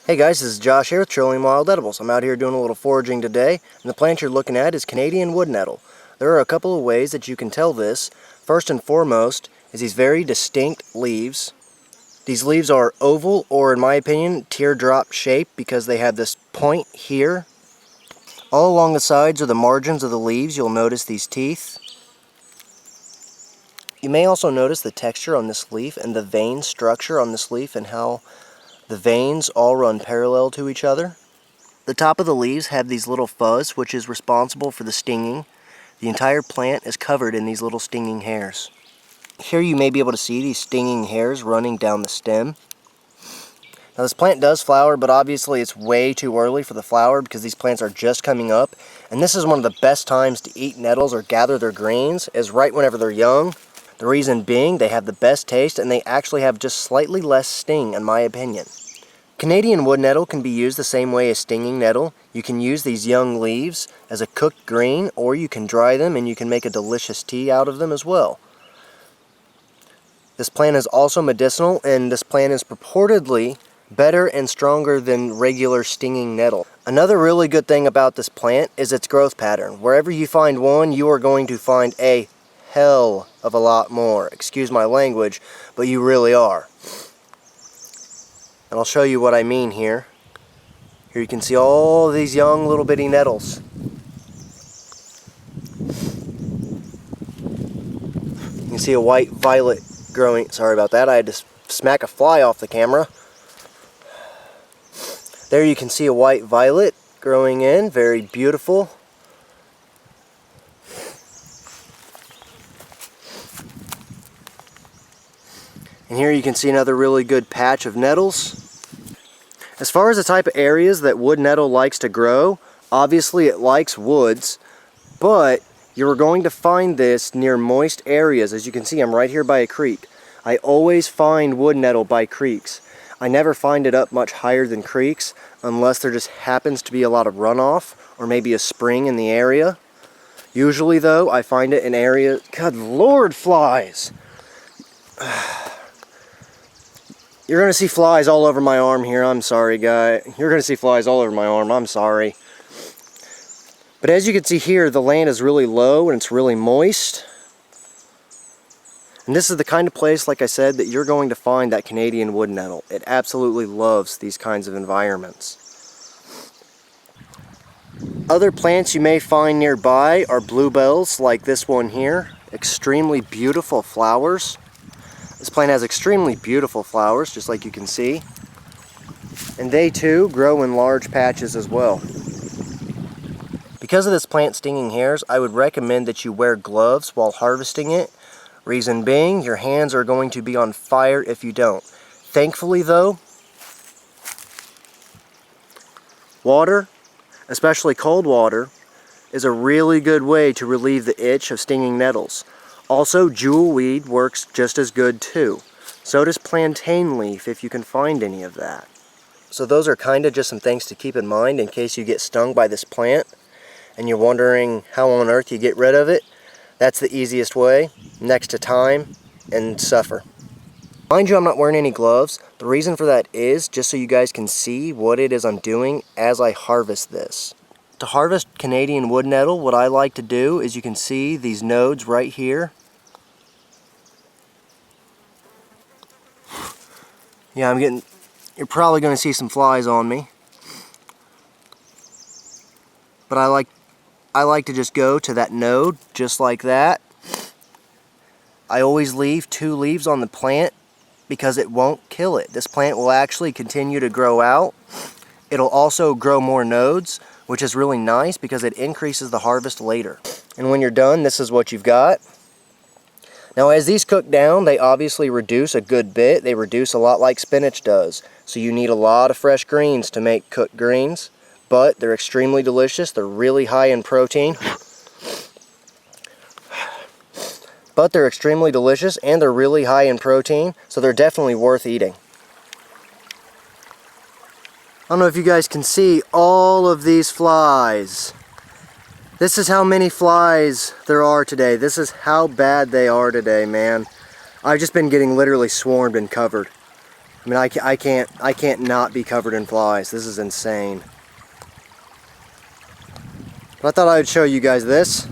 Hey guys, this is Josh here with Trillium Wild Edibles. I'm out here doing a little foraging today, and the plant you're looking at is Canadian wood nettle. There are a couple of ways that you can tell this. First and foremost is these very distinct leaves. These leaves are oval, or in my opinion, teardrop shaped because they have this point here. All along the sides or the margins of the leaves, you'll notice these teeth. You may also notice the texture on this leaf and the vein structure on this leaf and how the veins all run parallel to each other. The top of the leaves have these little fuzz, which is responsible for the stinging. The entire plant is covered in these little stinging hairs. Here you may be able to see these stinging hairs running down the stem. Now this plant does flower, but obviously it's way too early for the flower because these plants are just coming up. And this is one of the best times to eat nettles or gather their greens, is right whenever they're young. The reason being, they have the best taste and they actually have just slightly less sting, in my opinion. Canadian wood nettle can be used the same way as stinging nettle. You can use these young leaves as a cooked green, or you can dry them and you can make a delicious tea out of them as well. This plant is also medicinal, and this plant is purportedly better and stronger than regular stinging nettle. Another really good thing about this plant is its growth pattern. Wherever you find one, you are going to find a hell of a lot more. Excuse my language, but you really are. And I'll show you what I mean here. Here you can see all these young little bitty nettles. You can see a white violet growing. Sorry about that, I had to smack a fly off the camera. There you can see a white violet growing in, very beautiful. And here you can see another really good patch of nettles. As far as the type of areas that wood nettle likes to grow, obviously it likes woods, but you're going to find this near moist areas. As you can see, I'm right here by a creek. I always find wood nettle by creeks. I never find it up much higher than creeks unless there just happens to be a lot of runoff or maybe a spring in the area. Usually though, I find it in areas... God Lord, flies! You're going to see flies all over my arm here. I'm sorry, guy. You're going to see flies all over my arm. I'm sorry. But as you can see here, the land is really low and it's really moist. And this is the kind of place, like I said, that you're going to find that Canadian wood nettle. It absolutely loves these kinds of environments. Other plants you may find nearby are bluebells, like this one here. Extremely beautiful flowers. This plant has extremely beautiful flowers, just like you can see. And they too grow in large patches as well. Because of this plant's stinging hairs, I would recommend that you wear gloves while harvesting it. Reason being, your hands are going to be on fire if you don't. Thankfully though, water, especially cold water, is a really good way to relieve the itch of stinging nettles. Also, jewelweed works just as good too. So does plantain leaf if you can find any of that. So those are kind of just some things to keep in mind in case you get stung by this plant and you're wondering how on earth you get rid of it. That's the easiest way, next to time and suffer. Mind you, I'm not wearing any gloves. The reason for that is just so you guys can see what it is I'm doing as I harvest this. To harvest Canadian wood nettle, what I like to do is you can see these nodes right here. Yeah, you're probably going to see some flies on me. But I like to just go to that node, just like that. I always leave 2 leaves on the plant because it won't kill it. This plant will actually continue to grow out. It'll also grow more nodes, which is really nice because it increases the harvest later. And when you're done, this is what you've got. Now as these cook down, they obviously reduce a good bit. They reduce a lot like spinach does. So you need a lot of fresh greens to make cooked greens. But they're extremely delicious. They're really high in protein. But they're extremely delicious and they're really high in protein. So they're definitely worth eating. I don't know if you guys can see all of these flies. This is how many flies there are today. This is how bad they are today, man. I've just been getting literally swarmed and covered. I mean, I can't not be covered in flies. This is insane. But I thought I would show you guys this.